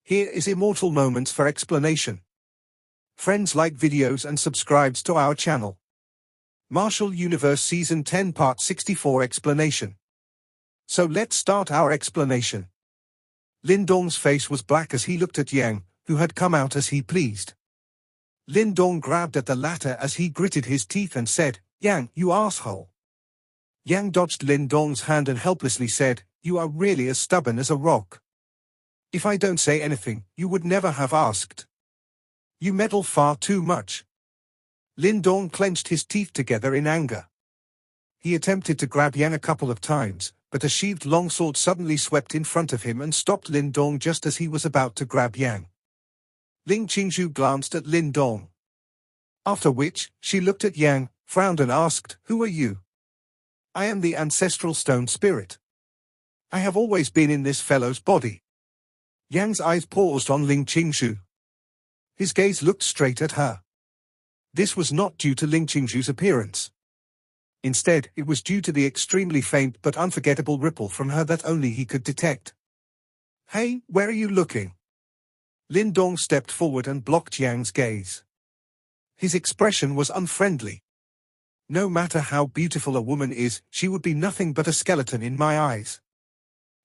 Here is Immortal Moments for explanation. Friends, like videos and subscribes to our channel. Martial Universe Season 10 Part 64 Explanation. So let's start our explanation. Lin Dong's face was black as he looked at Yang, who had come out as he pleased. Lin Dong grabbed at the latter as he gritted his teeth and said, "Yang, you asshole." Yang dodged Lin Dong's hand and helplessly said, "You are really as stubborn as a rock. If I don't say anything, you would never have asked. You meddle far too much." Lin Dong clenched his teeth together in anger. He attempted to grab Yang a couple of times, but a sheathed longsword suddenly swept in front of him and stopped Lin Dong just as he was about to grab Yang. Ling Qingzhu glanced at Lin Dong. After which, she looked at Yang, frowned and asked, "Who are you?" "I am the ancestral stone spirit. I have always been in this fellow's body." Yang's eyes paused on Ling Qingzhu. His gaze looked straight at her. This was not due to Ling Qingzhu's appearance. Instead, it was due to the extremely faint but unforgettable ripple from her that only he could detect. "Hey, where are you looking?" Lin Dong stepped forward and blocked Yang's gaze. His expression was unfriendly. "No matter how beautiful a woman is, she would be nothing but a skeleton in my eyes.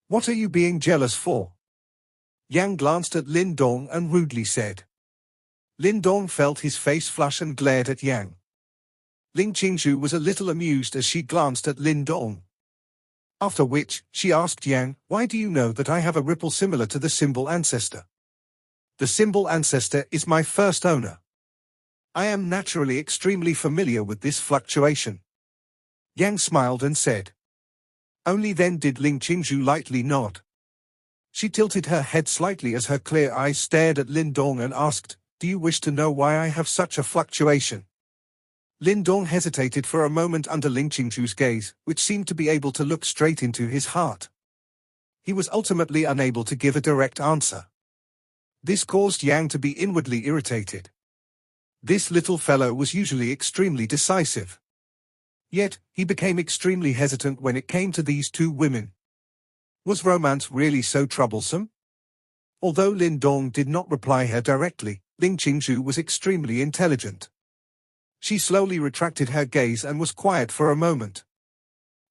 What are you being jealous for?" Yang glanced at Lin Dong and rudely said. Lin Dong felt his face flush and glared at Yang. Ling Qingzhu was a little amused as she glanced at Lin Dong. After which, she asked Yang, "Why do you know that I have a ripple similar to the symbol ancestor?" "The symbol ancestor is my first owner. I am naturally extremely familiar with this fluctuation." Yang smiled and said. Only then did Ling Qingzhu lightly nod. She tilted her head slightly as her clear eyes stared at Lin Dong and asked, "Do you wish to know why I have such a fluctuation?" Lin Dong hesitated for a moment under Ling Qingzhu's gaze, which seemed to be able to look straight into his heart. He was ultimately unable to give a direct answer. This caused Yang to be inwardly irritated. This little fellow was usually extremely decisive. Yet, he became extremely hesitant when it came to these two women. Was romance really so troublesome? Although Lin Dong did not reply her directly, Ling Qingzhu was extremely intelligent. She slowly retracted her gaze and was quiet for a moment.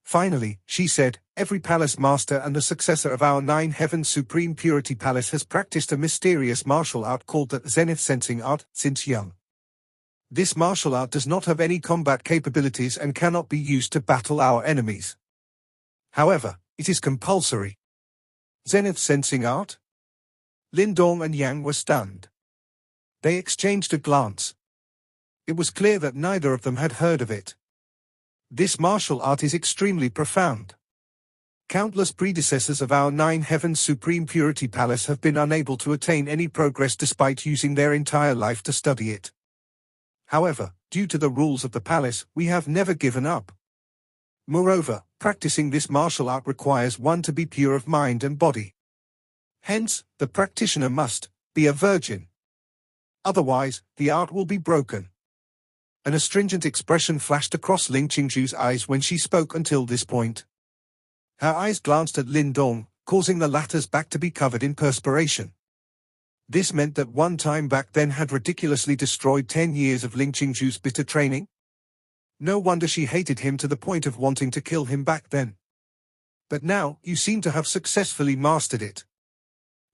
Finally, she said, "Every palace master and the successor of our 9 Heavens Supreme Purity Palace has practiced a mysterious martial art called the Zenith sensing art since young. This martial art does not have any combat capabilities and cannot be used to battle our enemies. However, it is compulsory." "Zenith sensing art?" Lin Dong and Yang were stunned. They exchanged a glance. It was clear that neither of them had heard of it. This martial art is extremely profound. Countless predecessors of our 9 Heavens Supreme Purity Palace have been unable to attain any progress despite using their entire life to study it. However, due to the rules of the palace, we have never given up. Moreover, practicing this martial art requires one to be pure of mind and body. Hence, the practitioner must be a virgin. Otherwise, the art will be broken. An astringent expression flashed across Ling Qingzhu's eyes when she spoke until this point. Her eyes glanced at Lin Dong, causing the latter's back to be covered in perspiration. This meant that one time back then had ridiculously destroyed 10 years of Ling Qingzhu's bitter training. No wonder she hated him to the point of wanting to kill him back then. But now, you seem to have successfully mastered it.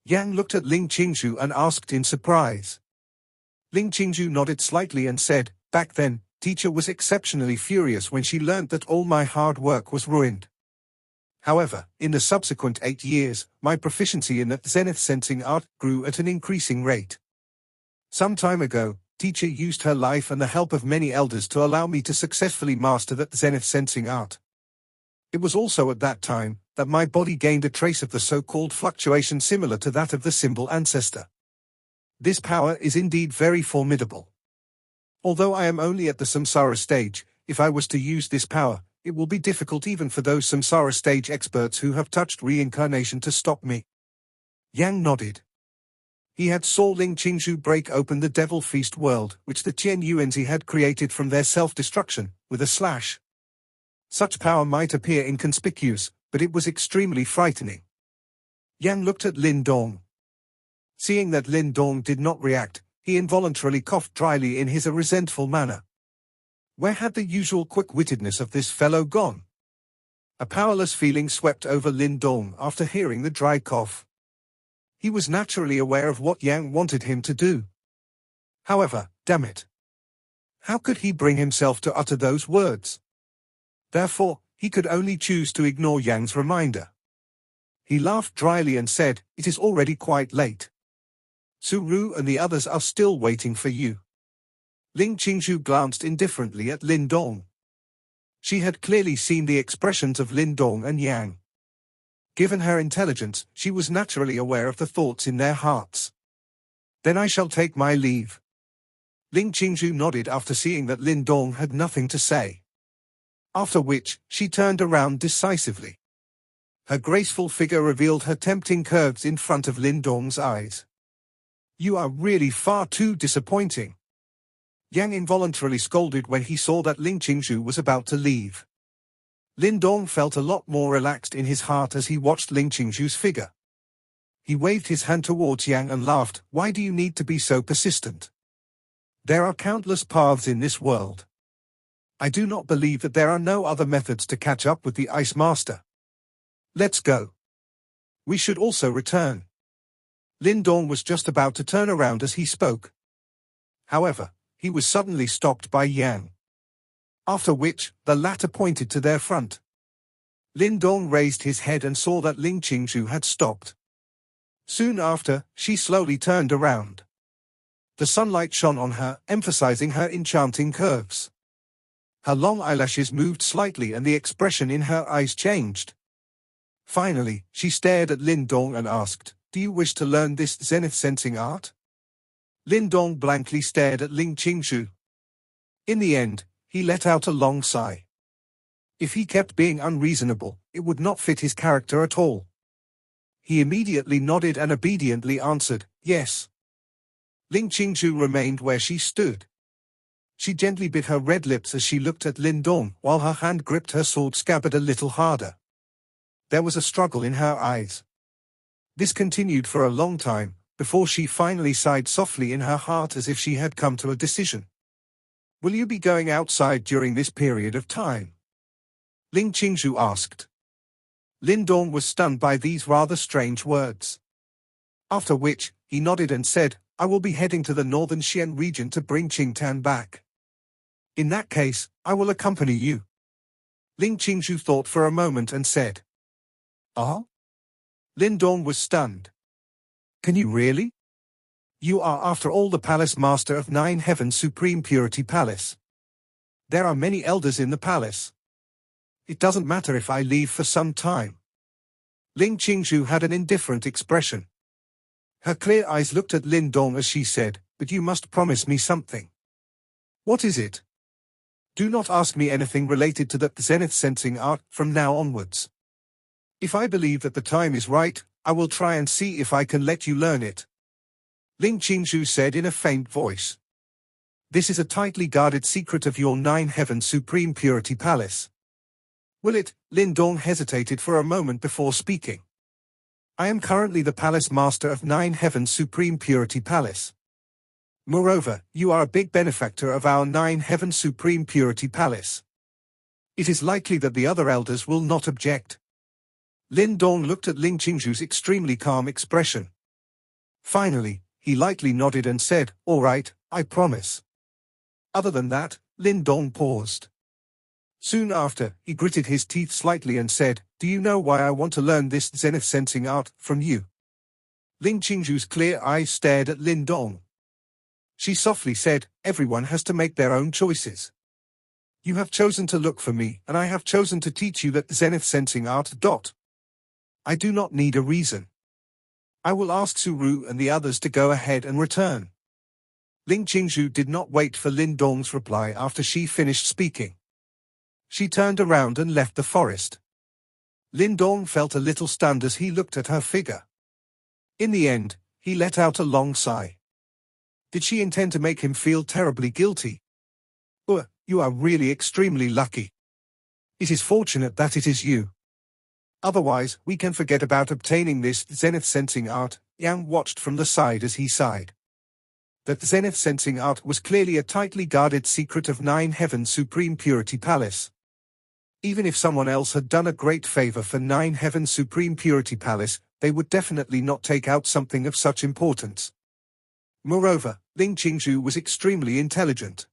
Yang looked at Ling Qingzhu and asked in surprise. Ling Qingzhu nodded slightly and said, "Back then, teacher was exceptionally furious when she learned that all my hard work was ruined. However, in the subsequent 8 years, my proficiency in the Zenith sensing art grew at an increasing rate. Some time ago, teacher used her life and the help of many elders to allow me to successfully master the Zenith sensing art. It was also at that time that my body gained a trace of the so-called fluctuation similar to that of the symbol ancestor. This power is indeed very formidable. Although I am only at the samsara stage, if I was to use this power, it will be difficult even for those samsara stage experts who have touched reincarnation to stop me." Yang nodded. He had saw Ling Qingzhu break open the Devil Feast world, which the Tian Yuanzi had created from their self-destruction, with a slash. Such power might appear inconspicuous, but it was extremely frightening. Yang looked at Lin Dong. Seeing that Lin Dong did not react, he involuntarily coughed dryly in his resentful manner. Where had the usual quick-wittedness of this fellow gone? A powerless feeling swept over Lin Dong after hearing the dry cough. He was naturally aware of what Yang wanted him to do. However, damn it, how could he bring himself to utter those words? Therefore, he could only choose to ignore Yang's reminder. He laughed dryly and said, "It is already quite late. Su Ru and the others are still waiting for you." Ling Qingzhu glanced indifferently at Lin Dong. She had clearly seen the expressions of Lin Dong and Yang. Given her intelligence, she was naturally aware of the thoughts in their hearts. "Then I shall take my leave." Ling Qingzhu nodded after seeing that Lin Dong had nothing to say. After which, she turned around decisively. Her graceful figure revealed her tempting curves in front of Lin Dong's eyes. "You are really far too disappointing." Yang involuntarily scolded when he saw that Ling Qingzhu was about to leave. Lin Dong felt a lot more relaxed in his heart as he watched Ling Qingzhu's figure. He waved his hand towards Yang and laughed, "Why do you need to be so persistent? There are countless paths in this world. I do not believe that there are no other methods to catch up with the Ice Master. Let's go. We should also return." Lin Dong was just about to turn around as he spoke. However, he was suddenly stopped by Yang. After which, the latter pointed to their front. Lin Dong raised his head and saw that Ling Qingzhu had stopped. Soon after, she slowly turned around. The sunlight shone on her, emphasizing her enchanting curves. Her long eyelashes moved slightly and the expression in her eyes changed. Finally, she stared at Lin Dong and asked, "Do you wish to learn this Zenith sensing art?" Lin Dong blankly stared at Ling Qingzhu. In the end, he let out a long sigh. If he kept being unreasonable, it would not fit his character at all. He immediately nodded and obediently answered, "Yes." Ling Qingzhu remained where she stood. She gently bit her red lips as she looked at Lin Dong while her hand gripped her sword scabbard a little harder. There was a struggle in her eyes. This continued for a long time, before she finally sighed softly in her heart as if she had come to a decision. "Will you be going outside during this period of time?" Ling Qingzhu asked. Lin Dong was stunned by these rather strange words. After which, he nodded and said, "I will be heading to the northern Xian region to bring Qingtan back. In that case, I will accompany you." Ling Qingzhu thought for a moment and said, "Ah?" Lin Dong was stunned. "Can you really? You are after all the Palace Master of Nine Heavens Supreme Purity Palace. There are many elders in the palace. It doesn't matter if I leave for some time." Ling Qingzhu had an indifferent expression. Her clear eyes looked at Lin Dong as she said, "But you must promise me something." "What is it?" "Do not ask me anything related to the Zenith sensing art from now onwards. If I believe that the time is right, I will try and see if I can let you learn it," Ling Qingzhu said in a faint voice. "This is a tightly guarded secret of your Nine Heavens Supreme Purity Palace." "Will it?" Lin Dong hesitated for a moment before speaking. "I am currently the Palace Master of Nine Heavens Supreme Purity Palace. Moreover, you are a big benefactor of our Nine Heavens Supreme Purity Palace. It is likely that the other elders will not object." Lin Dong looked at Ling Qingzhu's extremely calm expression. Finally, he lightly nodded and said, "All right, I promise." Other than that, Lin Dong paused. Soon after, he gritted his teeth slightly and said, "Do you know why I want to learn this Zenith sensing art from you?" Ling Qingzhu's clear eyes stared at Lin Dong. She softly said, "Everyone has to make their own choices. You have chosen to look for me, and I have chosen to teach you that Zenith sensing art. I do not need a reason. I will ask Su Ru and the others to go ahead and return." Ling Qingzhu did not wait for Lin Dong's reply after she finished speaking. She turned around and left the forest. Lin Dong felt a little stunned as he looked at her figure. In the end, he let out a long sigh. Did she intend to make him feel terribly guilty? You are really extremely lucky. It is fortunate that it is you. Otherwise, we can forget about obtaining this Zenith sensing art Yang watched from the side as he sighed. That Zenith sensing art was clearly a tightly guarded secret of 9 Heaven Supreme Purity Palace. Even if someone else had done a great favor for 9 Heaven Supreme Purity Palace, they would definitely not take out something of such importance. Moreover, Ling Qingzhu was extremely intelligent.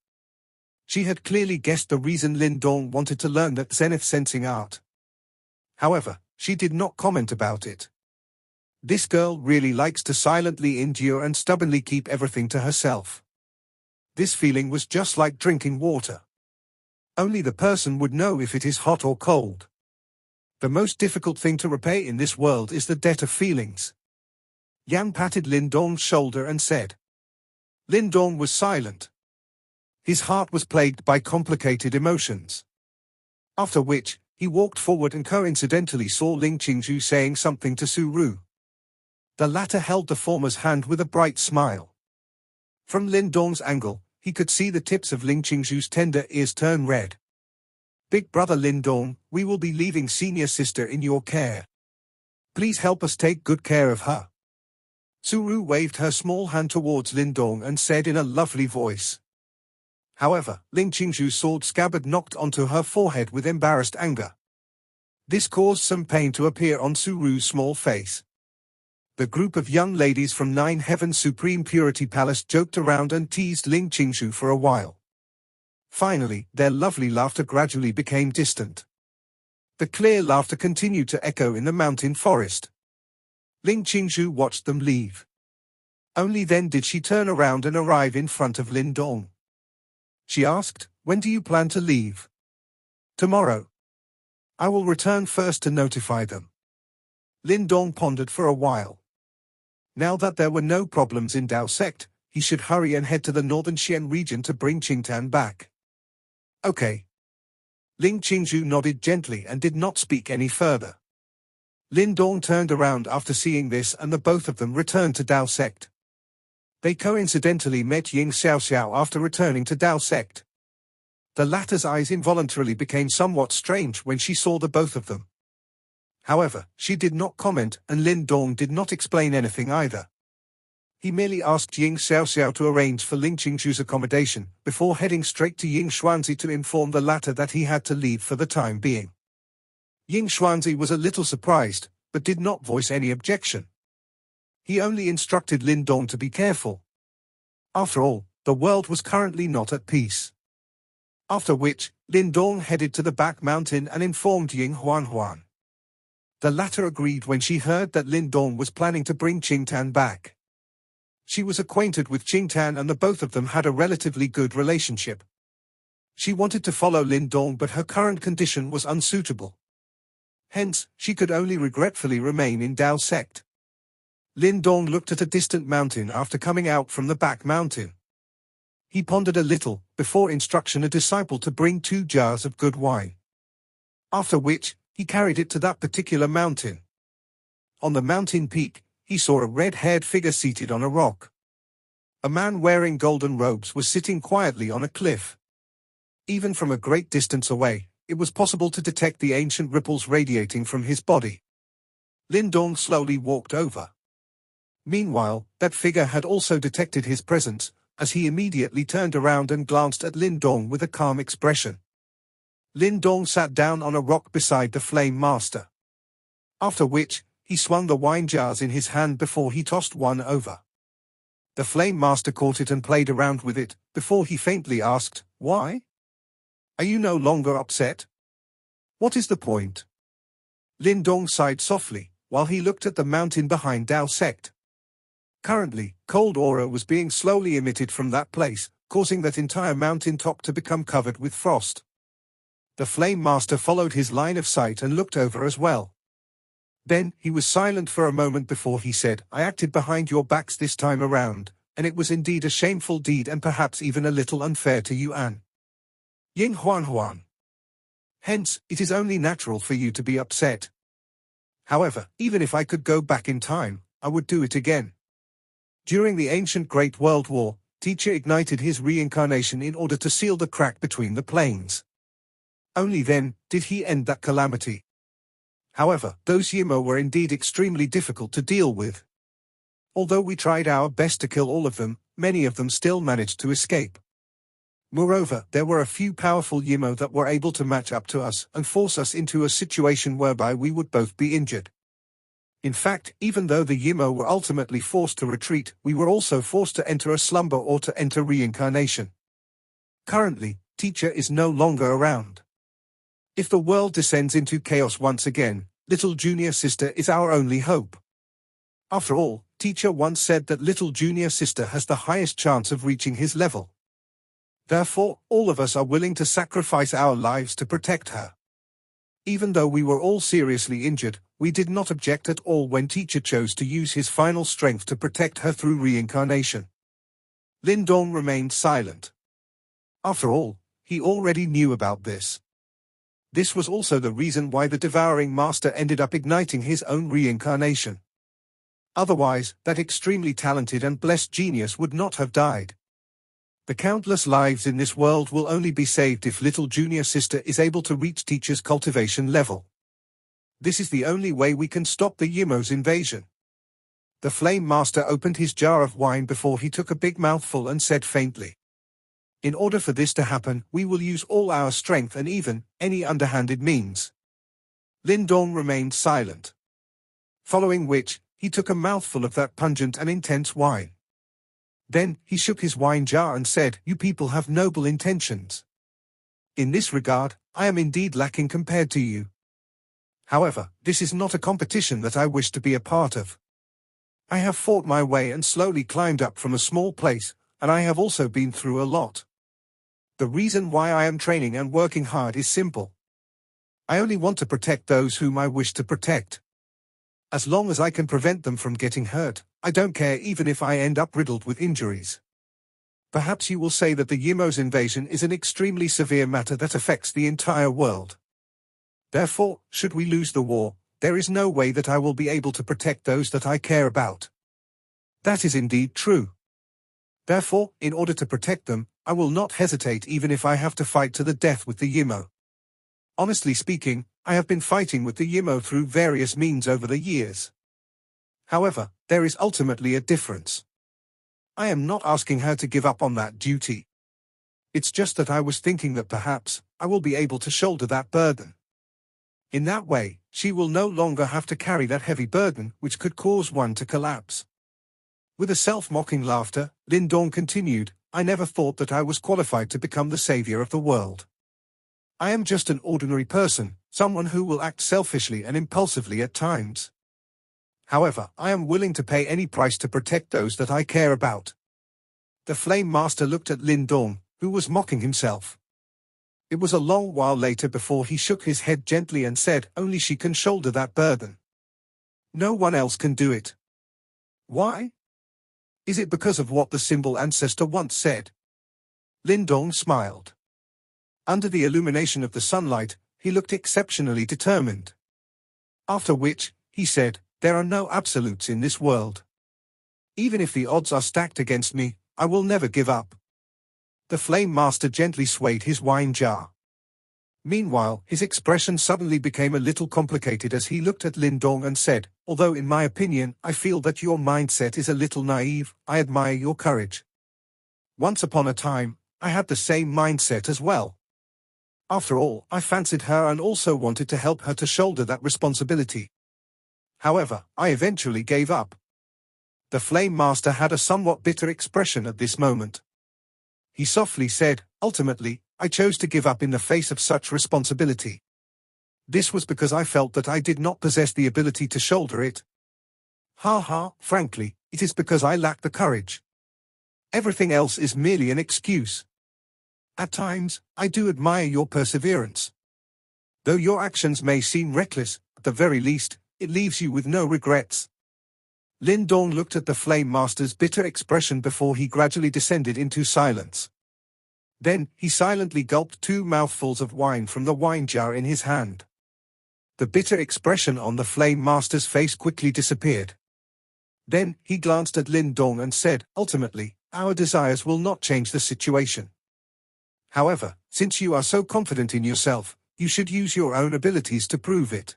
She had clearly guessed the reason Lin Dong wanted to learn that Zenith sensing art. However, she did not comment about it. This girl really likes to silently endure and stubbornly keep everything to herself. This feeling was just like drinking water. Only the person would know if it is hot or cold. The most difficult thing to repay in this world is the debt of feelings. Yan patted Lin Dong's shoulder and said. Lin Dong was silent. His heart was plagued by complicated emotions. After which, he walked forward and coincidentally saw Ling Qingzhu saying something to Su Ru. The latter held the former's hand with a bright smile. From Lin Dong's angle, he could see the tips of Ling Qingzhu's tender ears turn red. Big brother Lin Dong, we will be leaving senior sister in your care. Please help us take good care of her. Su Ru waved her small hand towards Lin Dong and said in a lovely voice. However, Ling Qingzhu's sword scabbard knocked onto her forehead with embarrassed anger. This caused some pain to appear on Su Ru's small face. The group of young ladies from 9 Heaven Supreme Purity Palace joked around and teased Ling Qingzhu for a while. Finally, their lovely laughter gradually became distant. The clear laughter continued to echo in the mountain forest. Ling Qingzhu watched them leave. Only then did she turn around and arrive in front of Lin Dong. She asked, "When do you plan to leave?" "Tomorrow. I will return first to notify them." Lin Dong pondered for a while. Now that there were no problems in Dao sect, he should hurry and head to the northern Xian region to bring Qingtan back. Okay. Ling Qingzhu nodded gently and did not speak any further. Lin Dong turned around after seeing this and the both of them returned to Dao sect. They coincidentally met Ying Xiaoxiao after returning to Dao sect. The latter's eyes involuntarily became somewhat strange when she saw the both of them. However, she did not comment and Lin Dong did not explain anything either. He merely asked Ying Xiaoxiao to arrange for Ling Qingzhu's accommodation, before heading straight to Ying Xuanzi to inform the latter that he had to leave for the time being. Ying Xuanzi was a little surprised, but did not voice any objection. He only instructed Lin Dong to be careful. After all, the world was currently not at peace. After which, Lin Dong headed to the back mountain and informed Ying Huan. The latter agreed when she heard that Lin Dong was planning to bring Qingtan back. She was acquainted with Qingtan and the both of them had a relatively good relationship. She wanted to follow Lin Dong but her current condition was unsuitable. Hence, she could only regretfully remain in Dao sect. Lin Dong looked at a distant mountain after coming out from the back mountain. He pondered a little, before instructing a disciple to bring 2 jars of good wine. After which, he carried it to that particular mountain. On the mountain peak, he saw a red-haired figure seated on a rock. A man wearing golden robes was sitting quietly on a cliff. Even from a great distance away, it was possible to detect the ancient ripples radiating from his body. Lin Dong slowly walked over. Meanwhile, that figure had also detected his presence, as he immediately turned around and glanced at Lin Dong with a calm expression. Lin Dong sat down on a rock beside the Flame Master. After which, he swung the wine jars in his hand before he tossed one over. The Flame Master caught it and played around with it, before he faintly asked, "Why? Are you no longer upset? What is the point?" Lin Dong sighed softly, while he looked at the mountain behind Dao sect. Currently, cold aura was being slowly emitted from that place, causing that entire mountain top to become covered with frost. The Flame Master followed his line of sight and looked over as well. Then, he was silent for a moment before he said, "I acted behind your backs this time around, and it was indeed a shameful deed and perhaps even a little unfair to you and Ying Huan. Hence, it is only natural for you to be upset. However, even if I could go back in time, I would do it again." During the ancient Great World War, Teacher ignited his reincarnation in order to seal the crack between the planes. Only then did he end that calamity. However, those Yimo were indeed extremely difficult to deal with. Although we tried our best to kill all of them, many of them still managed to escape. Moreover, there were a few powerful Yimo that were able to match up to us and force us into a situation whereby we would both be injured. In fact, even though the Yimo were ultimately forced to retreat, we were also forced to enter a slumber or to enter reincarnation. Currently, teacher is no longer around. If the world descends into chaos once again, little junior sister is our only hope. After all, teacher once said that little junior sister has the highest chance of reaching his level. Therefore, all of us are willing to sacrifice our lives to protect her. Even though we were all seriously injured, we did not object at all when teacher chose to use his final strength to protect her through reincarnation. Lin Dong remained silent. After all, he already knew about this. This was also the reason why the Devouring Master ended up igniting his own reincarnation. Otherwise, that extremely talented and blessed genius would not have died. The countless lives in this world will only be saved if little junior sister is able to reach teacher's cultivation level. This is the only way we can stop the Yimo's invasion. The Flame Master opened his jar of wine before he took a big mouthful and said faintly, "In order for this to happen, we will use all our strength and even any underhanded means." Lin Dong remained silent. Following which, he took a mouthful of that pungent and intense wine. Then, he shook his wine jar and said, "You people have noble intentions. In this regard, I am indeed lacking compared to you. However, this is not a competition that I wish to be a part of. I have fought my way and slowly climbed up from a small place, and I have also been through a lot. The reason why I am training and working hard is simple. I only want to protect those whom I wish to protect. As long as I can prevent them from getting hurt, I don't care even if I end up riddled with injuries. Perhaps you will say that the Yimo's invasion is an extremely severe matter that affects the entire world. Therefore, should we lose the war, there is no way that I will be able to protect those that I care about. That is indeed true. Therefore, in order to protect them, I will not hesitate even if I have to fight to the death with the Yimo. Honestly speaking, I have been fighting with the Yimo through various means over the years. However, there is ultimately a difference. I am not asking her to give up on that duty. It's just that I was thinking that perhaps I will be able to shoulder that burden. In that way, she will no longer have to carry that heavy burden which could cause one to collapse." With a self-mocking laughter, Lin Dong continued, "I never thought that I was qualified to become the savior of the world. I am just an ordinary person, someone who will act selfishly and impulsively at times. However, I am willing to pay any price to protect those that I care about." The Flame Master looked at Lin Dong, who was mocking himself. It was a long while later before he shook his head gently and said, "Only she can shoulder that burden. No one else can do it." "Why? Is it because of what the symbol ancestor once said?" Lin Dong smiled. Under the illumination of the sunlight, he looked exceptionally determined. After which, he said, "There are no absolutes in this world. Even if the odds are stacked against me, I will never give up." The Flame Master gently swayed his wine jar. Meanwhile, his expression suddenly became a little complicated as he looked at Lin Dong and said, "Although in my opinion, I feel that your mindset is a little naive, I admire your courage. Once upon a time, I had the same mindset as well. After all, I fancied her and also wanted to help her to shoulder that responsibility. However, I eventually gave up." The Flame Master had a somewhat bitter expression at this moment. He softly said, "Ultimately, I chose to give up in the face of such responsibility. This was because I felt that I did not possess the ability to shoulder it. Frankly, it is because I lack the courage. Everything else is merely an excuse. At times, I do admire your perseverance. Though your actions may seem reckless, at the very least, it leaves you with no regrets." Lin Dong looked at the Flame Master's bitter expression before he gradually descended into silence. Then, he silently gulped 2 mouthfuls of wine from the wine jar in his hand. The bitter expression on the Flame Master's face quickly disappeared. Then, he glanced at Lin Dong and said, "Ultimately, our desires will not change the situation. However, since you are so confident in yourself, you should use your own abilities to prove it.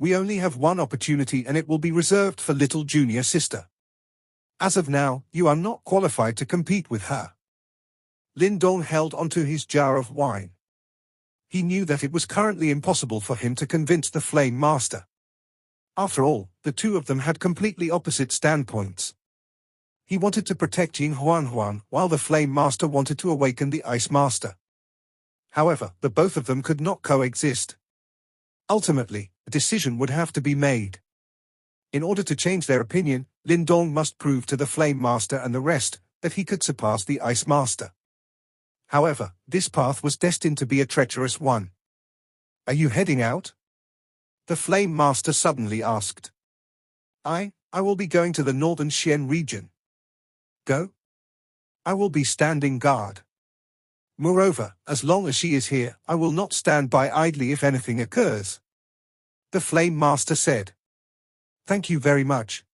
We only have one opportunity and it will be reserved for little junior sister. As of now, you are not qualified to compete with her. Lin Dong held onto his jar of wine. He knew that it was currently impossible for him to convince the Flame Master. After all, the two of them had completely opposite standpoints. He wanted to protect Ying Huan, while the Flame Master wanted to awaken the Ice Master. However, the both of them could not coexist. Ultimately, a decision would have to be made. In order to change their opinion, Lin Dong must prove to the Flame Master and the rest that he could surpass the Ice Master. However, this path was destined to be a treacherous one. Are you heading out? The Flame Master suddenly asked. I will be going to the northern Xian region. Go? I will be standing guard. Moreover, as long as she is here, I will not stand by idly if anything occurs. The Flame Master said. Thank you very much.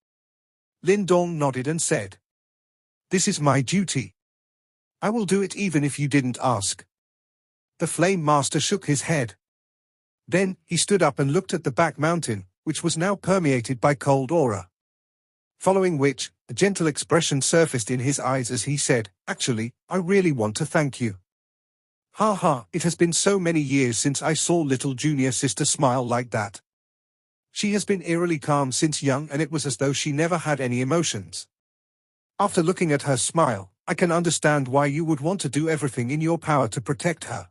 Lin Dong nodded and said. This is my duty. I will do it even if you didn't ask. The Flame Master shook his head. Then, he stood up and looked at the back mountain, which was now permeated by cold aura. Following which, a gentle expression surfaced in his eyes as he said, Actually, I really want to thank you. Ha ha, it has been so many years since I saw little junior sister smile like that. She has been eerily calm since young, and it was as though she never had any emotions. After looking at her smile, I can understand why you would want to do everything in your power to protect her.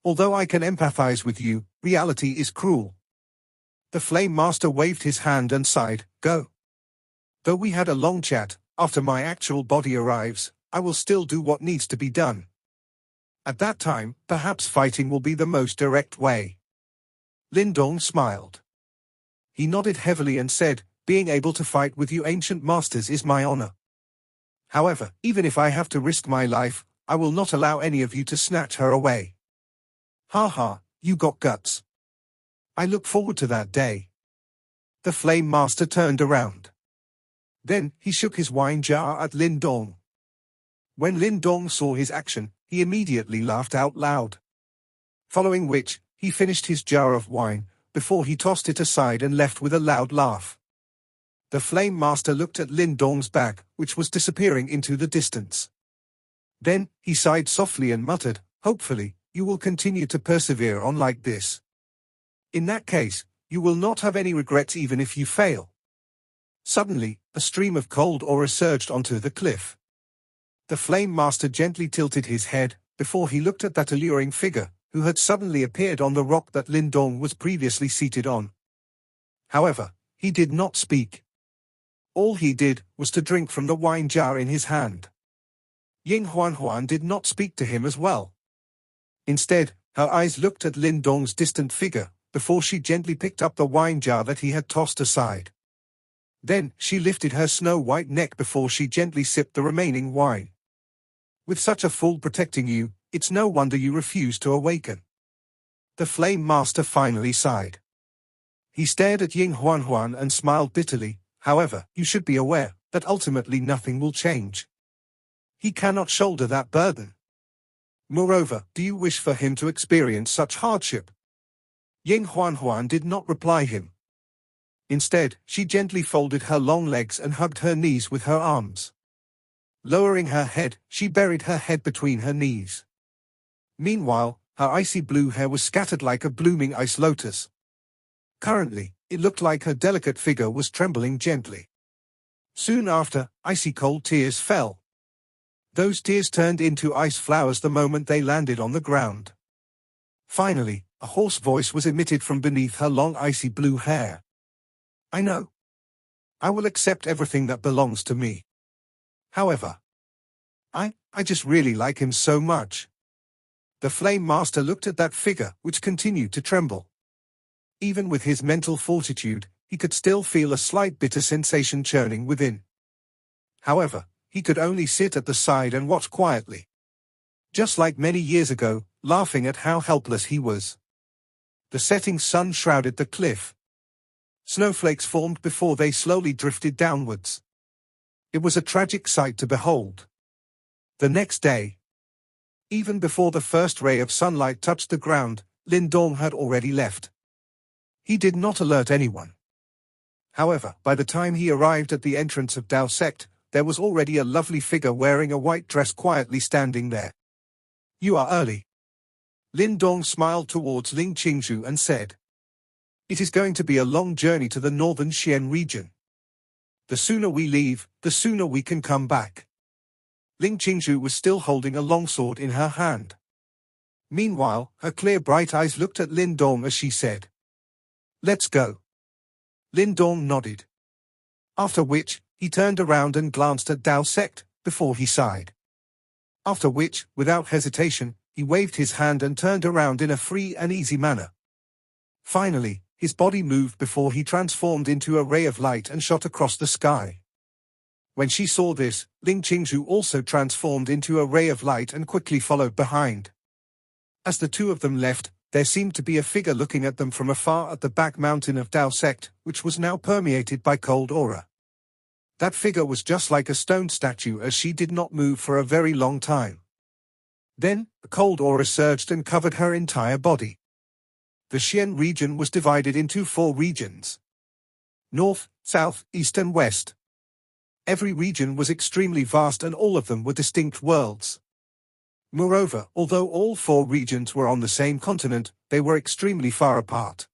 Although I can empathize with you, reality is cruel. The Flame Master waved his hand and sighed, Go. Though we had a long chat, after my actual body arrives, I will still do what needs to be done. At that time, perhaps fighting will be the most direct way. Lin Dong smiled. He nodded heavily and said, Being able to fight with you ancient masters is my honor. However, even if I have to risk my life, I will not allow any of you to snatch her away. Ha ha, you got guts. I look forward to that day. The Flame Master turned around. Then, he shook his wine jar at Lin Dong. When Lin Dong saw his action, he immediately laughed out loud. Following which, he finished his jar of wine, before he tossed it aside and left with a loud laugh. The Flame Master looked at Lin Dong's back, which was disappearing into the distance. Then, he sighed softly and muttered, Hopefully, you will continue to persevere on like this. In that case, you will not have any regrets even if you fail. Suddenly, a stream of cold aura surged onto the cliff. The Flame Master gently tilted his head, before he looked at that alluring figure, who had suddenly appeared on the rock that Lin Dong was previously seated on. However, he did not speak. All he did was to drink from the wine jar in his hand. Ying Huan did not speak to him as well. Instead, her eyes looked at Lin Dong's distant figure, before she gently picked up the wine jar that he had tossed aside. Then, she lifted her snow-white neck before she gently sipped the remaining wine. With such a fool protecting you, it's no wonder you refuse to awaken. The Flame Master finally sighed. He stared at Ying Huan and smiled bitterly. However, you should be aware that ultimately nothing will change. He cannot shoulder that burden. Moreover, do you wish for him to experience such hardship? Ying Huan did not reply him. Instead, she gently folded her long legs and hugged her knees with her arms. Lowering her head, she buried her head between her knees. Meanwhile, her icy blue hair was scattered like a blooming ice lotus. Currently, it looked like her delicate figure was trembling gently. Soon after, icy cold tears fell. Those tears turned into ice flowers the moment they landed on the ground. Finally, a hoarse voice was emitted from beneath her long icy blue hair. I know. I will accept everything that belongs to me. However, I just really like him so much. The Flame Master looked at that figure, which continued to tremble. Even with his mental fortitude, he could still feel a slight bitter sensation churning within. However, he could only sit at the side and watch quietly. Just like many years ago, laughing at how helpless he was. The setting sun shrouded the cliff. Snowflakes formed before they slowly drifted downwards. It was a tragic sight to behold. The next day, even before the first ray of sunlight touched the ground, Lin Dong had already left. He did not alert anyone. However, by the time he arrived at the entrance of Dao Sect, there was already a lovely figure wearing a white dress quietly standing there. "You are early." Lin Dong smiled towards Ling Qingzhu and said, "It is going to be a long journey to the northern Xian region. The sooner we leave, the sooner we can come back." Ling Qingzhu was still holding a longsword in her hand. Meanwhile, her clear bright eyes looked at Lin Dong as she said, "Let's go." Lin Dong nodded. After which, he turned around and glanced at Dao Sect, before he sighed. After which, without hesitation, he waved his hand and turned around in a free and easy manner. Finally, his body moved before he transformed into a ray of light and shot across the sky. When she saw this, Ling Qingzhu also transformed into a ray of light and quickly followed behind. As the two of them left, there seemed to be a figure looking at them from afar at the back mountain of Dao Sect, which was now permeated by cold aura. That figure was just like a stone statue as she did not move for a very long time. Then, the cold aura surged and covered her entire body. The Xian region was divided into 4 regions: North, South, East and West. Every region was extremely vast and all of them were distinct worlds. Moreover, although all 4 regions were on the same continent, they were extremely far apart.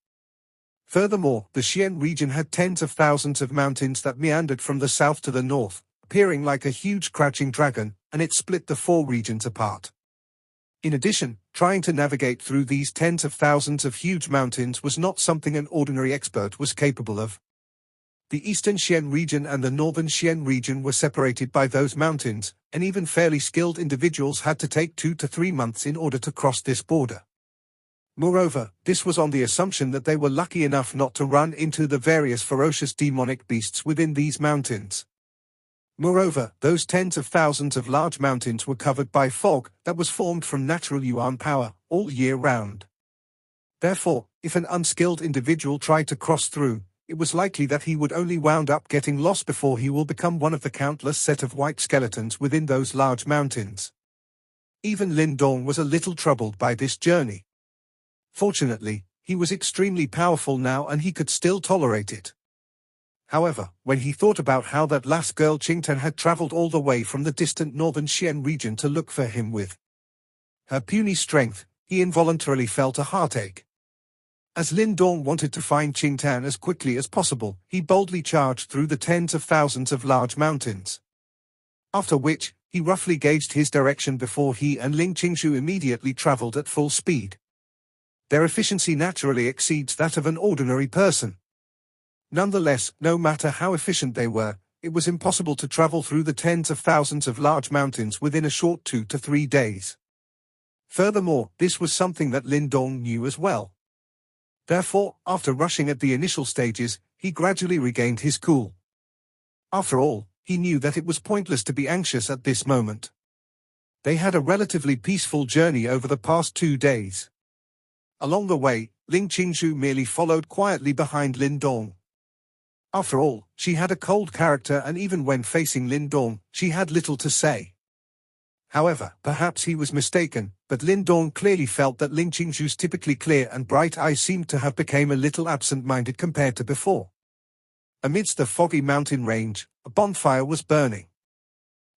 Furthermore, the Xian region had tens of thousands of mountains that meandered from the south to the north, appearing like a huge crouching dragon, and it split the 4 regions apart. In addition, trying to navigate through these tens of thousands of huge mountains was not something an ordinary expert was capable of. The eastern Xian region and the northern Xian region were separated by those mountains, and even fairly skilled individuals had to take 2 to 3 months in order to cross this border. Moreover, this was on the assumption that they were lucky enough not to run into the various ferocious demonic beasts within these mountains. Moreover, those tens of thousands of large mountains were covered by fog that was formed from natural yuan power, all year round. Therefore, if an unskilled individual tried to cross through, it was likely that he would only wound up getting lost before he will become one of the countless set of white skeletons within those large mountains. Even Lin Dong was a little troubled by this journey. Fortunately, he was extremely powerful now and he could still tolerate it. However, when he thought about how that last girl Qingtan had traveled all the way from the distant northern Xian region to look for him with her puny strength, he involuntarily felt a heartache. As Lin Dong wanted to find Qingtan as quickly as possible, he boldly charged through the tens of thousands of large mountains. After which, he roughly gauged his direction before he and Ling Qingzhu immediately traveled at full speed. Their efficiency naturally exceeds that of an ordinary person. Nonetheless, no matter how efficient they were, it was impossible to travel through the tens of thousands of large mountains within a short 2 to 3 days. Furthermore, this was something that Lin Dong knew as well. Therefore, after rushing at the initial stages, he gradually regained his cool. After all, he knew that it was pointless to be anxious at this moment. They had a relatively peaceful journey over the past 2 days. Along the way, Ling Qingzhu merely followed quietly behind Lin Dong. After all, she had a cold character and even when facing Lin Dong, she had little to say. However, perhaps he was mistaken, but Lin Dong clearly felt that Ling Qingzhu's typically clear and bright eyes seemed to have become a little absent-minded compared to before. Amidst the foggy mountain range, a bonfire was burning.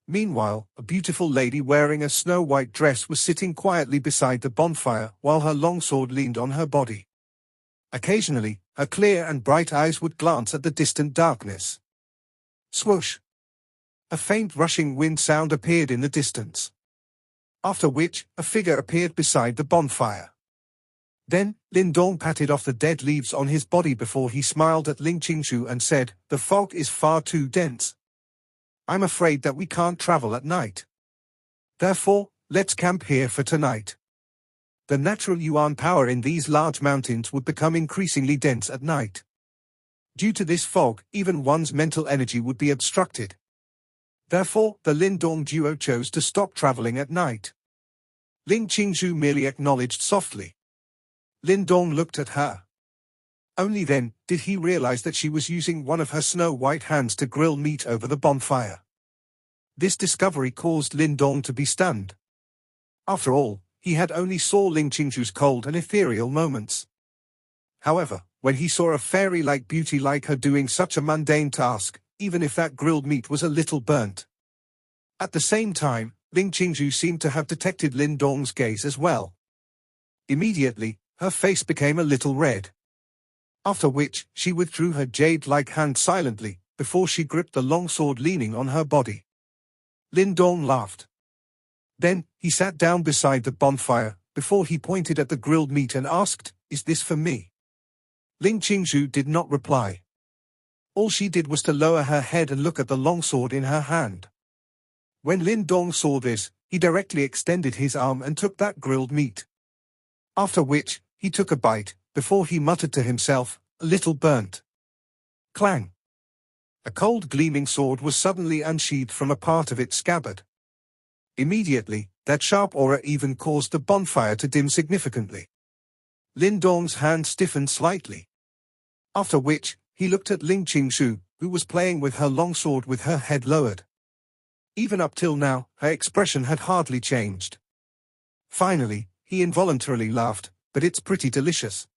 Meanwhile, a beautiful lady wearing a snow-white dress was sitting quietly beside the bonfire while her longsword leaned on her body. Occasionally, her clear and bright eyes would glance at the distant darkness. Swoosh! A faint rushing wind sound appeared in the distance. After which, a figure appeared beside the bonfire. Then, Lin Dong patted off the dead leaves on his body before he smiled at Ling Qingzhu and said, "The fog is far too dense. I'm afraid that we can't travel at night. Therefore, let's camp here for tonight." The natural yuan power in these large mountains would become increasingly dense at night. Due to this fog, even one's mental energy would be obstructed. Therefore, the Lin Dong duo chose to stop traveling at night. Ling Qingzhu merely acknowledged softly. Lin Dong looked at her. Only then did he realize that she was using one of her snow-white hands to grill meat over the bonfire. This discovery caused Lin Dong to be stunned. After all, he had only saw Ling Qingzhu's cold and ethereal moments. However, when he saw a fairy-like beauty like her doing such a mundane task, even if that grilled meat was a little burnt. At the same time, Ling Qingzhu seemed to have detected Lin Dong's gaze as well. Immediately, her face became a little red. After which, she withdrew her jade-like hand silently, before she gripped the long sword leaning on her body. Lin Dong laughed. Then, he sat down beside the bonfire, before he pointed at the grilled meat and asked, "Is this for me?" Ling Qingzhu did not reply. All she did was to lower her head and look at the long sword in her hand. When Lin Dong saw this, he directly extended his arm and took that grilled meat. After which, he took a bite, before he muttered to himself, "A little burnt." Clang! A cold gleaming sword was suddenly unsheathed from a part of its scabbard. Immediately, that sharp aura even caused the bonfire to dim significantly. Lin Dong's hand stiffened slightly. After which, he looked at Ling Qingzhu, who was playing with her long sword with her head lowered. Even up till now, her expression had hardly changed. Finally, he involuntarily laughed, "But it's pretty delicious."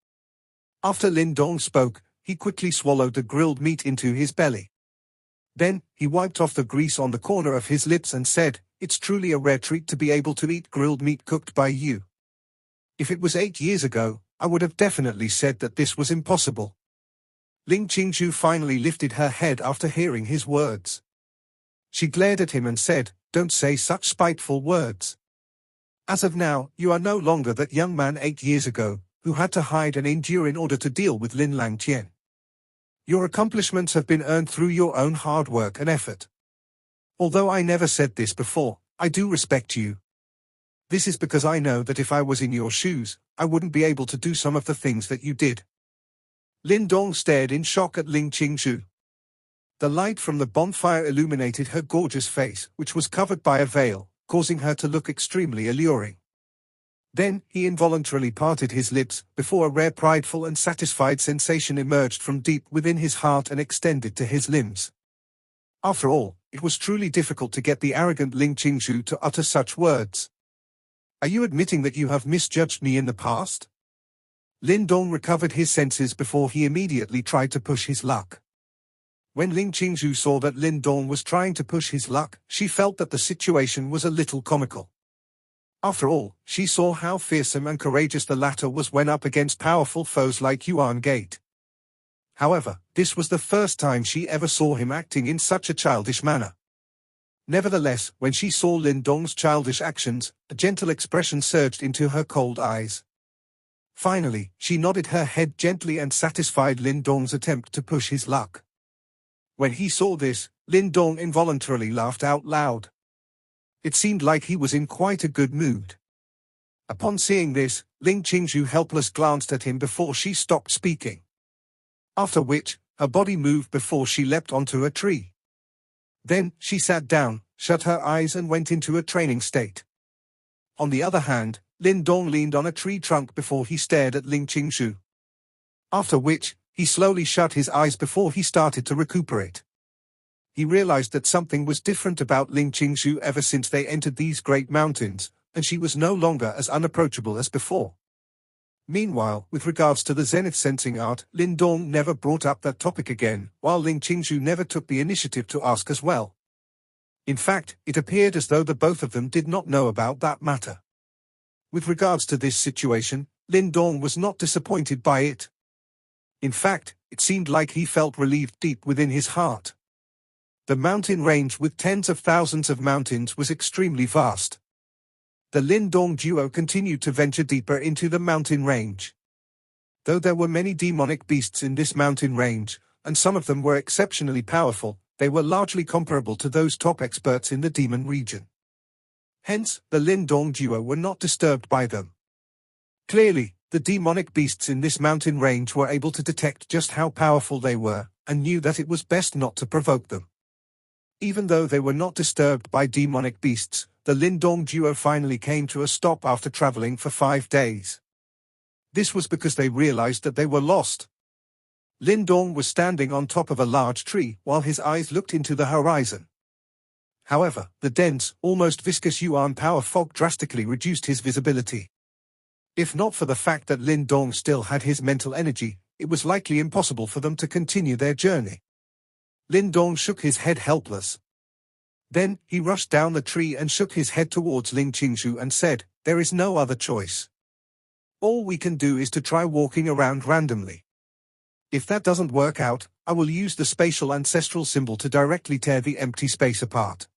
After Lin Dong spoke, he quickly swallowed the grilled meat into his belly. Then, he wiped off the grease on the corner of his lips and said, "It's truly a rare treat to be able to eat grilled meat cooked by you. If it was 8 years ago, I would have definitely said that this was impossible." Ling Qingzhu finally lifted her head after hearing his words. She glared at him and said, "Don't say such spiteful words. As of now, you are no longer that young man 8 years ago, who had to hide and endure in order to deal with Lin Langtian. Your accomplishments have been earned through your own hard work and effort. Although I never said this before, I do respect you. This is because I know that if I was in your shoes, I wouldn't be able to do some of the things that you did." Lin Dong stared in shock at Ling Qingzhu. The light from the bonfire illuminated her gorgeous face, which was covered by a veil, causing her to look extremely alluring. Then, he involuntarily parted his lips, before a rare prideful and satisfied sensation emerged from deep within his heart and extended to his limbs. After all, it was truly difficult to get the arrogant Ling Qingzhu to utter such words. "Are you admitting that you have misjudged me in the past?" Lin Dong recovered his senses before he immediately tried to push his luck. When Ling Qingzhu saw that Lin Dong was trying to push his luck, she felt that the situation was a little comical. After all, she saw how fearsome and courageous the latter was when up against powerful foes like Yuan Gate. However, this was the first time she ever saw him acting in such a childish manner. Nevertheless, when she saw Lin Dong's childish actions, a gentle expression surged into her cold eyes. Finally, she nodded her head gently and satisfied Lin Dong's attempt to push his luck. When he saw this, Lin Dong involuntarily laughed out loud. It seemed like he was in quite a good mood. Upon seeing this, Ling Qingzhu helpless glanced at him before she stopped speaking. After which, her body moved before she leapt onto a tree. Then, she sat down, shut her eyes and went into a training state. On the other hand, Lin Dong leaned on a tree trunk before he stared at Ling Qingzhu. After which, he slowly shut his eyes before he started to recuperate. He realized that something was different about Ling Qingzhu ever since they entered these great mountains, and she was no longer as unapproachable as before. Meanwhile, with regards to the Zenith sensing art, Lin Dong never brought up that topic again, while Ling Qingzhu never took the initiative to ask as well. In fact, it appeared as though the both of them did not know about that matter. With regards to this situation, Lin Dong was not disappointed by it. In fact, it seemed like he felt relieved deep within his heart. The mountain range with tens of thousands of mountains was extremely vast. The Lin Dong duo continued to venture deeper into the mountain range. Though there were many demonic beasts in this mountain range, and some of them were exceptionally powerful, they were largely comparable to those top experts in the demon region. Hence, the Lin Dong duo were not disturbed by them. Clearly, the demonic beasts in this mountain range were able to detect just how powerful they were, and knew that it was best not to provoke them. Even though they were not disturbed by demonic beasts, the Lin Dong duo finally came to a stop after traveling for 5 days. This was because they realized that they were lost. Lin Dong was standing on top of a large tree while his eyes looked into the horizon. However, the dense, almost viscous Yuan power fog drastically reduced his visibility. If not for the fact that Lin Dong still had his mental energy, it was likely impossible for them to continue their journey. Lin Dong shook his head helpless. Then, he rushed down the tree and shook his head towards Ling Qingzhu and said, "There is no other choice. All we can do is to try walking around randomly. If that doesn't work out, I will use the spatial ancestral symbol to directly tear the empty space apart.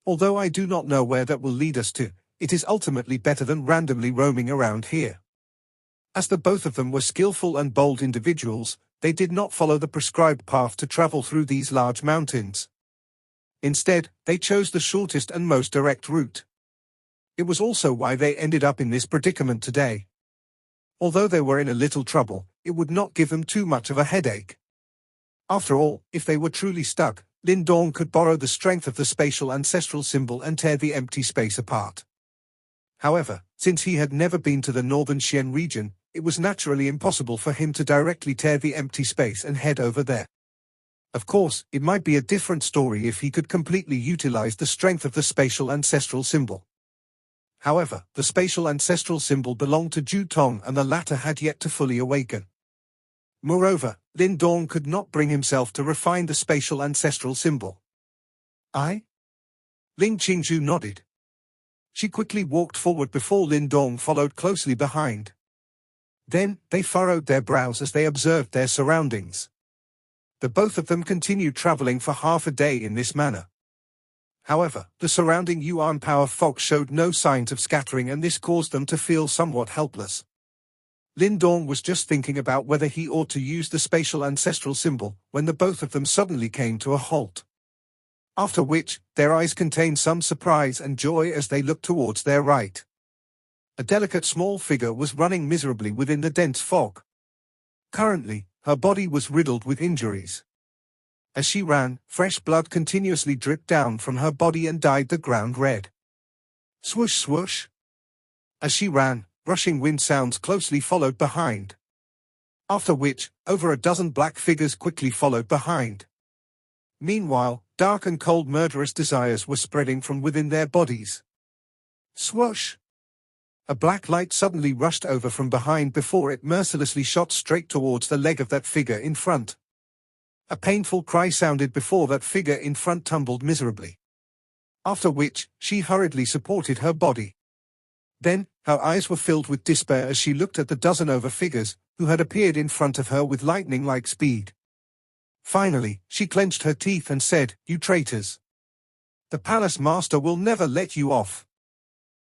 Although I do not know where that will lead us to, it is ultimately better than randomly roaming around here." As the both of them were skillful and bold individuals, they did not follow the prescribed path to travel through these large mountains. Instead, they chose the shortest and most direct route. It was also why they ended up in this predicament today. Although they were in a little trouble, it would not give them too much of a headache. After all, if they were truly stuck, Lin Dong could borrow the strength of the spatial ancestral symbol and tear the empty space apart. However, since he had never been to the northern Xian region, it was naturally impossible for him to directly tear the empty space and head over there. Of course, it might be a different story if he could completely utilize the strength of the spatial ancestral symbol. However, the spatial ancestral symbol belonged to Zhu Tong and the latter had yet to fully awaken. Moreover, Lin Dong could not bring himself to refine the spatial ancestral symbol. Ling Qingzhu nodded. She quickly walked forward before Lin Dong followed closely behind. Then, they furrowed their brows as they observed their surroundings. The both of them continued traveling for half a day in this manner. However, the surrounding Yuan power fog showed no signs of scattering and this caused them to feel somewhat helpless. Lin Dong was just thinking about whether he ought to use the spatial ancestral symbol, when the both of them suddenly came to a halt. After which, their eyes contained some surprise and joy as they looked towards their right. A delicate small figure was running miserably within the dense fog. Currently, her body was riddled with injuries. As she ran, fresh blood continuously dripped down from her body and dyed the ground red. Swoosh swoosh. As she ran, rushing wind sounds closely followed behind. After which, over a dozen black figures quickly followed behind. Meanwhile, dark and cold murderous desires were spreading from within their bodies. Swoosh. A black light suddenly rushed over from behind before it mercilessly shot straight towards the leg of that figure in front. A painful cry sounded before that figure in front tumbled miserably. After which, she hurriedly supported her body. Then, her eyes were filled with despair as she looked at the dozen over figures, who had appeared in front of her with lightning-like speed. Finally, she clenched her teeth and said, "You traitors! The palace master will never let you off.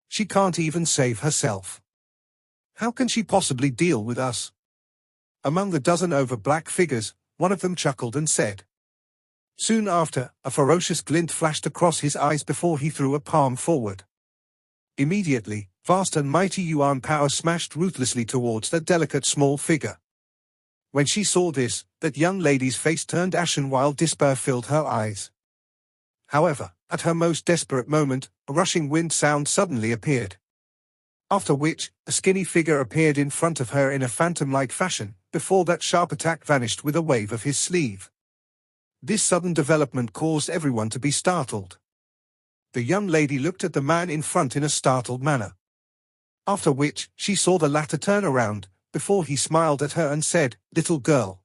She can't even save herself. How can she possibly deal with us?" Among the dozen over black figures, one of them chuckled and said. Soon after, a ferocious glint flashed across his eyes before he threw a palm forward. Immediately, vast and mighty Yuan power smashed ruthlessly towards that delicate small figure. When she saw this, that young lady's face turned ashen while despair filled her eyes. However, at her most desperate moment, a rushing wind sound suddenly appeared. After which, a skinny figure appeared in front of her in a phantom-like fashion, before that sharp attack vanished with a wave of his sleeve. This sudden development caused everyone to be startled. The young lady looked at the man in front in a startled manner. After which, she saw the latter turn around, before he smiled at her and said, "Little girl,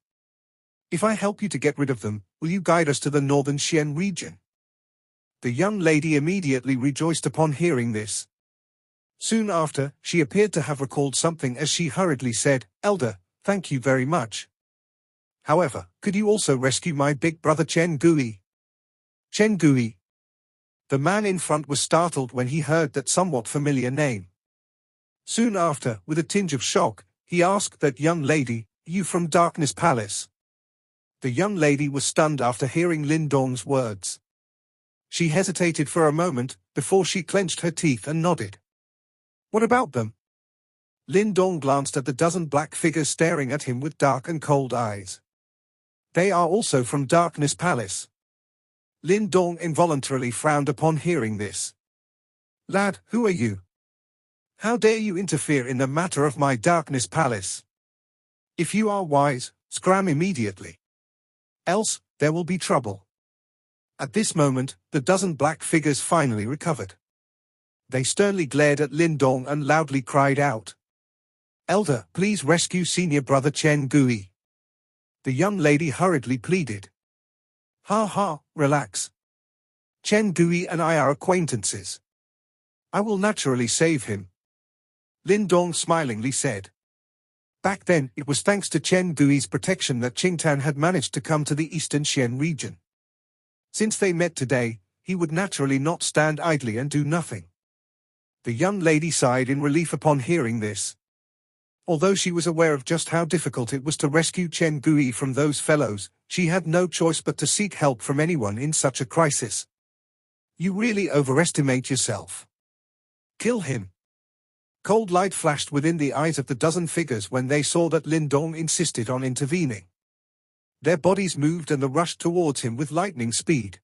if I help you to get rid of them, will you guide us to the northern Xian region?" The young lady immediately rejoiced upon hearing this. Soon after, she appeared to have recalled something as she hurriedly said, "Elder, thank you very much. However, could you also rescue my big brother Chen Gui?" Chen Gui. The man in front was startled when he heard that somewhat familiar name. Soon after, with a tinge of shock, he asked that young lady, "You from Darkness Palace?" The young lady was stunned after hearing Lin Dong's words. She hesitated for a moment, before she clenched her teeth and nodded. "What about them?" Lin Dong glanced at the dozen black figures staring at him with dark and cold eyes. "They are also from Darkness Palace." Lin Dong involuntarily frowned upon hearing this. "Lad, who are you? How dare you interfere in the matter of my Darkness Palace? If you are wise, scram immediately. Else, there will be trouble." At this moment, the dozen black figures finally recovered. They sternly glared at Lin Dong and loudly cried out, "Elder, please rescue senior brother Chen Gui." The young lady hurriedly pleaded. Ha ha, relax. Chen Gui and I are acquaintances. I will naturally save him. Lin Dong smilingly said. Back then, it was thanks to Chen Gui's protection that Qingtan had managed to come to the eastern Xian region. Since they met today, he would naturally not stand idly and do nothing. The young lady sighed in relief upon hearing this. Although she was aware of just how difficult it was to rescue Chen Gui from those fellows, she had no choice but to seek help from anyone in such a crisis. You really overestimate yourself. Kill him. Cold light flashed within the eyes of the dozen figures when they saw that Lin Dong insisted on intervening. Their bodies moved and rushed towards him with lightning speed.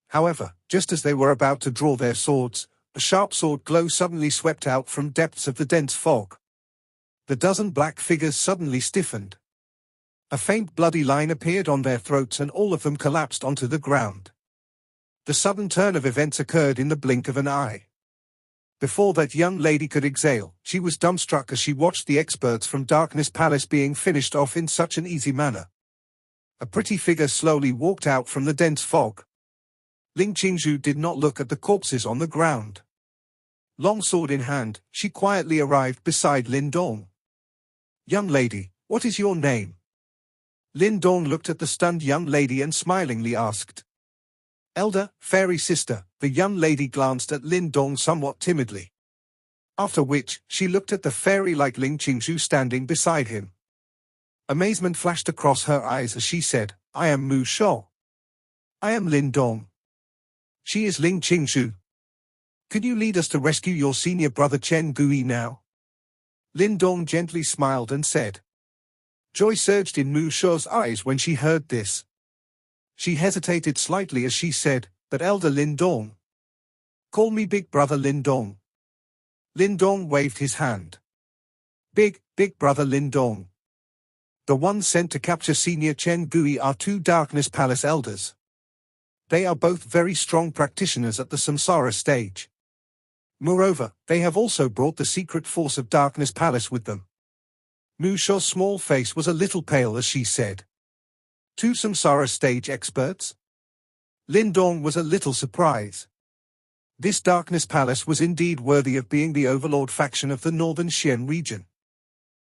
However, just as they were about to draw their swords, a sharp sword glow suddenly swept out from depths of the dense fog. The dozen black figures suddenly stiffened. A faint bloody line appeared on their throats and all of them collapsed onto the ground. The sudden turn of events occurred in the blink of an eye. Before that young lady could exhale, she was dumbstruck as she watched the experts from Darkness Palace being finished off in such an easy manner. A pretty figure slowly walked out from the dense fog. Ling Qingzhu did not look at the corpses on the ground. Long sword in hand, she quietly arrived beside Lin Dong. Young lady, what is your name? Lin Dong looked at the stunned young lady and smilingly asked. Elder, fairy sister, the young lady glanced at Lin Dong somewhat timidly. After which, she looked at the fairy-like Ling Qingzhu standing beside him. Amazement flashed across her eyes as she said, I am Mu Shou. I am Lin Dong. She is Ling Qingzhu. Could you lead us to rescue your senior brother Chen Gui now? Lin Dong gently smiled and said. Joy surged in Mu Shou's eyes when she heard this. She hesitated slightly as she said, but Elder Lin Dong. Call me Big Brother Lin Dong. Lin Dong waved his hand. Big Brother Lin Dong. The ones sent to capture Senior Chen Gui are two Darkness Palace elders. They are both very strong practitioners at the Samsara stage. Moreover, they have also brought the secret force of Darkness Palace with them. Mu Shou's small face was a little pale as she said. Two Samsara stage experts? Lin Dong was a little surprised. This Darkness Palace was indeed worthy of being the overlord faction of the northern Xian region.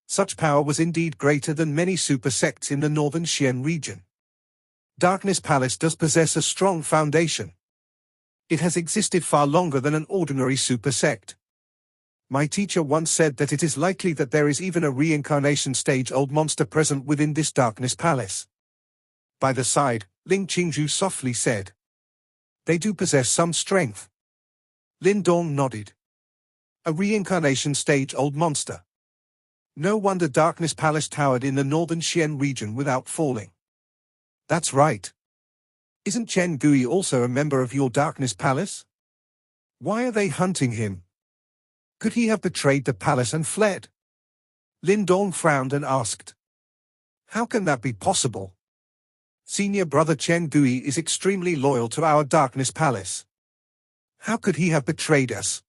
Such power was indeed greater than many super sects in the northern Xian region. Darkness Palace does possess a strong foundation. It has existed far longer than an ordinary super sect. My teacher once said that it is likely that there is even a reincarnation stage-old monster present within this Darkness Palace. By the side, Ling Qingzhu softly said. They do possess some strength. Lin Dong nodded. A reincarnation stage-old monster. No wonder Darkness Palace towered in the northern Xian region without falling. That's right. Isn't Chen Gui also a member of your Darkness Palace? Why are they hunting him? Could he have betrayed the palace and fled? Lin Dong frowned and asked. How can that be possible? Senior brother Chen Gui is extremely loyal to our Darkness Palace. How could he have betrayed us?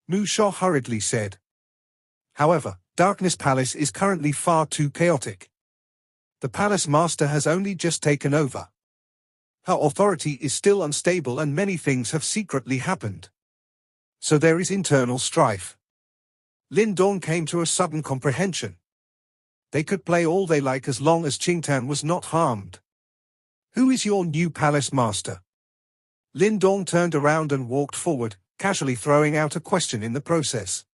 Mu Shou hurriedly said. However, Darkness Palace is currently far too chaotic. The Palace Master has only just taken over. Her authority is still unstable and many things have secretly happened. So there is internal strife. Lin Dong came to a sudden comprehension. They could play all they like as long as Qingtan was not harmed. Who is your new Palace Master? Lin Dong turned around and walked forward, casually throwing out a question in the process.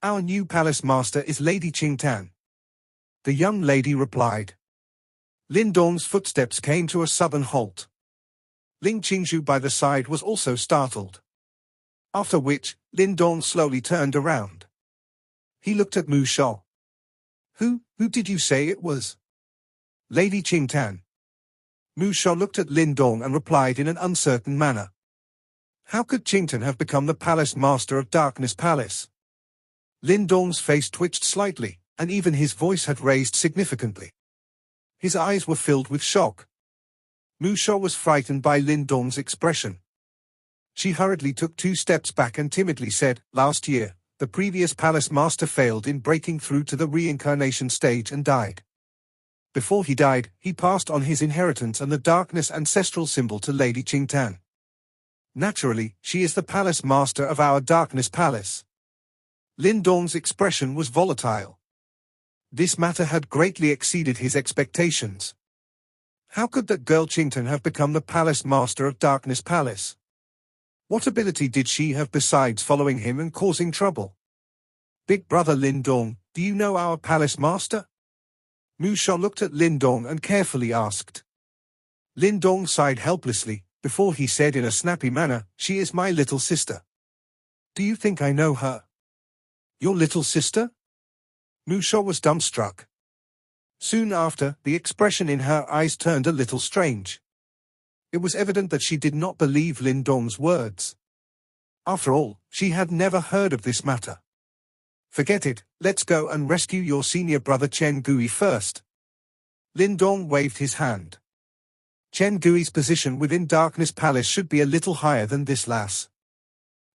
Our new Palace Master is Lady Qingtan. The young lady replied. Lin Dong's footsteps came to a sudden halt. Ling Qingzhu by the side was also startled. After which, Lin Dong slowly turned around. He looked at Mu Shou. Who did you say it was? Lady Qingtan. Mu Shou looked at Lin Dong and replied in an uncertain manner. How could Qingtan have become the Palace Master of Darkness Palace? Lin Dong's face twitched slightly, and even his voice had raised significantly. His eyes were filled with shock. Mu Shou was frightened by Lin Dong's expression. She hurriedly took 2 steps back and timidly said, Last year, the previous Palace Master failed in breaking through to the reincarnation stage and died. Before he died, he passed on his inheritance and the darkness ancestral symbol to Lady Qingtan. Naturally, she is the palace master of our darkness palace. Lin Dong's expression was volatile. This matter had greatly exceeded his expectations. How could that girl Qingtan have become the palace master of Darkness Palace? What ability did she have besides following him and causing trouble? Big brother Lin Dong, do you know our palace master? Mu Sha looked at Lin Dong and carefully asked. Lin Dong sighed helplessly, before he said in a snappy manner, "She is my little sister." "Do you think I know her?" "Your little sister?" Mu Sha was dumbstruck. Soon after, the expression in her eyes turned a little strange. It was evident that she did not believe Lin Dong's words. After all, she had never heard of this matter. "Forget it, let's go and rescue your senior brother Chen Gui first." Lin Dong waved his hand. Chen Gui's position within Darkness Palace should be a little higher than this lass.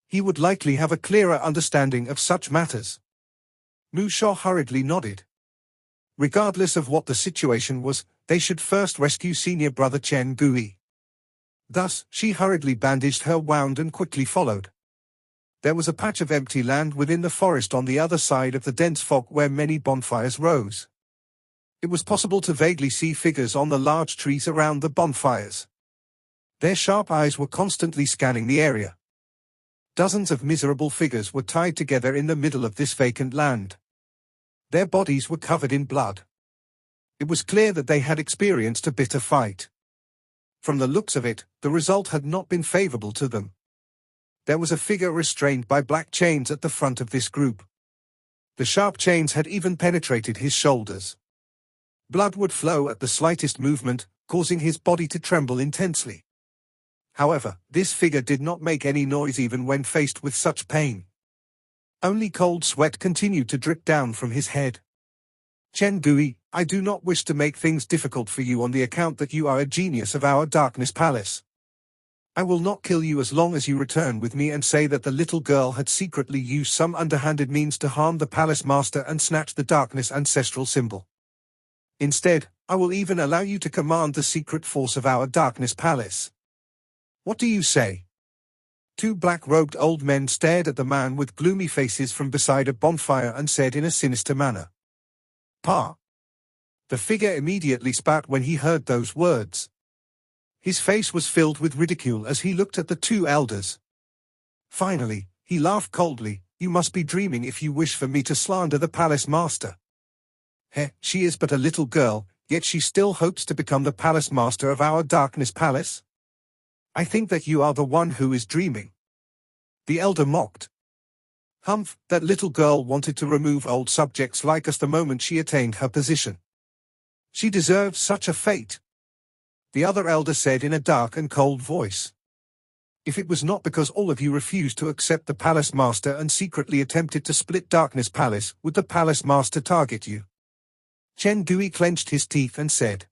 He would likely have a clearer understanding of such matters. Mu Sha hurriedly nodded. Regardless of what the situation was, they should first rescue senior brother Chen Gui. Thus, she hurriedly bandaged her wound and quickly followed. There was a patch of empty land within the forest on the other side of the dense fog where many bonfires rose. It was possible to vaguely see figures on the large trees around the bonfires. Their sharp eyes were constantly scanning the area. Dozens of miserable figures were tied together in the middle of this vacant land. Their bodies were covered in blood. It was clear that they had experienced a bitter fight. From the looks of it, the result had not been favorable to them. There was a figure restrained by black chains at the front of this group. The sharp chains had even penetrated his shoulders. Blood would flow at the slightest movement, causing his body to tremble intensely. However, this figure did not make any noise even when faced with such pain. Only cold sweat continued to drip down from his head. "Chen Gui, I do not wish to make things difficult for you on the account that you are a genius of our Darkness Palace. I will not kill you as long as you return with me and say that the little girl had secretly used some underhanded means to harm the palace master and snatch the darkness ancestral symbol. Instead, I will even allow you to command the secret force of our Darkness Palace. What do you say?" Two black-robed old men stared at the man with gloomy faces from beside a bonfire and said in a sinister manner, "Pa." The figure immediately spat when he heard those words. His face was filled with ridicule as he looked at the two elders. Finally, he laughed coldly. "You must be dreaming if you wish for me to slander the palace master. Heh, she is but a little girl, yet she still hopes to become the palace master of our Darkness Palace? I think that you are the one who is dreaming." The elder mocked. "Humph, that little girl wanted to remove old subjects like us the moment she attained her position. She deserves such a fate," the other elder said in a dark and cold voice. "If it was not because all of you refused to accept the palace master and secretly attempted to split Darkness Palace, would the palace master target you?" Chen Gui clenched his teeth and said,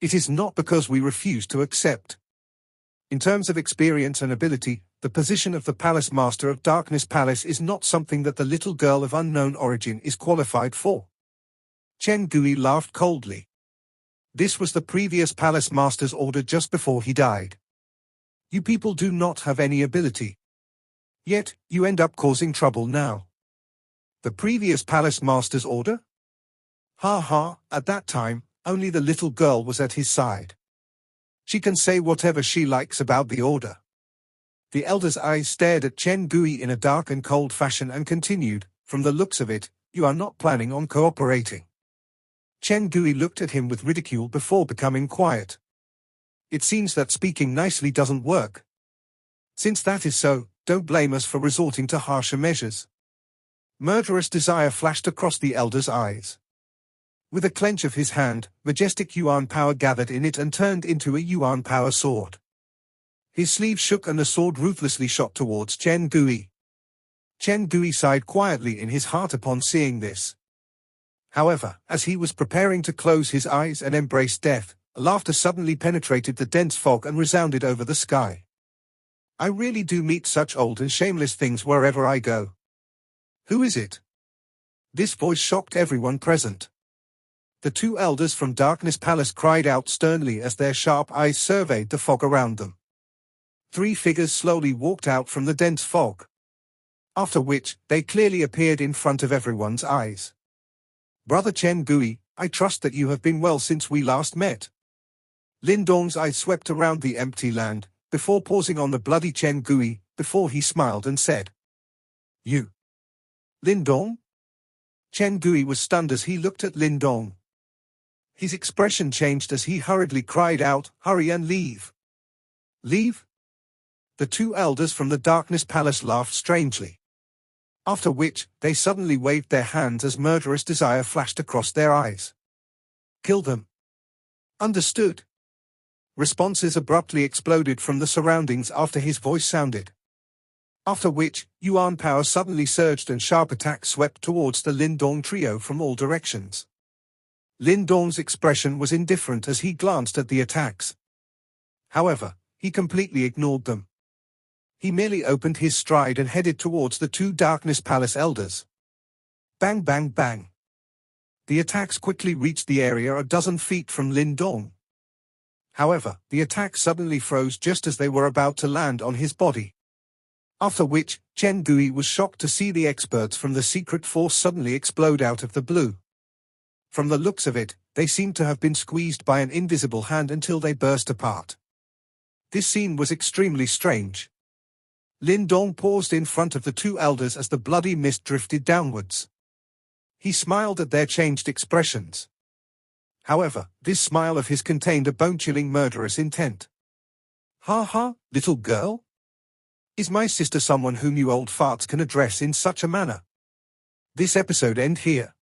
"It is not because we refuse to accept. In terms of experience and ability, the position of the Palace Master of Darkness Palace is not something that the little girl of unknown origin is qualified for." Chen Gui laughed coldly. This was the previous Palace Master's order just before he died. "You people do not have any ability. Yet, you end up causing trouble now." "The previous Palace Master's order?" Ha ha, at that time, only the little girl was at his side. She can say whatever she likes about the order. The elder's eyes stared at Chen Gui in a dark and cold fashion and continued, "From the looks of it, you are not planning on cooperating." Chen Gui looked at him with ridicule before becoming quiet. "It seems that speaking nicely doesn't work. Since that is so, don't blame us for resorting to harsher measures." Murderous desire flashed across the elder's eyes. With a clench of his hand, majestic Yuan power gathered in it and turned into a Yuan power sword. His sleeve shook and the sword ruthlessly shot towards Chen Gui. Chen Gui sighed quietly in his heart upon seeing this. However, as he was preparing to close his eyes and embrace death, laughter suddenly penetrated the dense fog and resounded over the sky. "I really do meet such old and shameless things wherever I go. Who is it?" This voice shocked everyone present. The two elders from Darkness Palace cried out sternly as their sharp eyes surveyed the fog around them. Three figures slowly walked out from the dense fog, after which they clearly appeared in front of everyone's eyes. Brother Chen Gui, I trust that you have been well since we last met. Lin Dong's eyes swept around the empty land, before pausing on the bloody Chen Gui, before he smiled and said, You. Lin Dong? Chen Gui was stunned as he looked at Lin Dong. His expression changed as he hurriedly cried out, Hurry and leave. Leave? The two elders from the Darkness Palace laughed strangely, after which they suddenly waved their hands as murderous desire flashed across their eyes. Kill them. Understood. Responses abruptly exploded from the surroundings after his voice sounded. After which, Yuan power suddenly surged and sharp attacks swept towards the Lin Dong trio from all directions. Lin Dong's expression was indifferent as he glanced at the attacks. However, he completely ignored them. He merely opened his stride and headed towards the two Darkness Palace elders. Bang bang bang. The attacks quickly reached the area a dozen feet from Lin Dong. However, the attacks suddenly froze just as they were about to land on his body. After which, Chen Gui was shocked to see the experts from the secret force suddenly explode out of the blue. From the looks of it, they seemed to have been squeezed by an invisible hand until they burst apart. This scene was extremely strange. Lin Dong paused in front of the two elders as the bloody mist drifted downwards. He smiled at their changed expressions. However, this smile of his contained a bone-chilling murderous intent. Ha ha, little girl? Is my sister someone whom you old farts can address in such a manner? This episode ends here.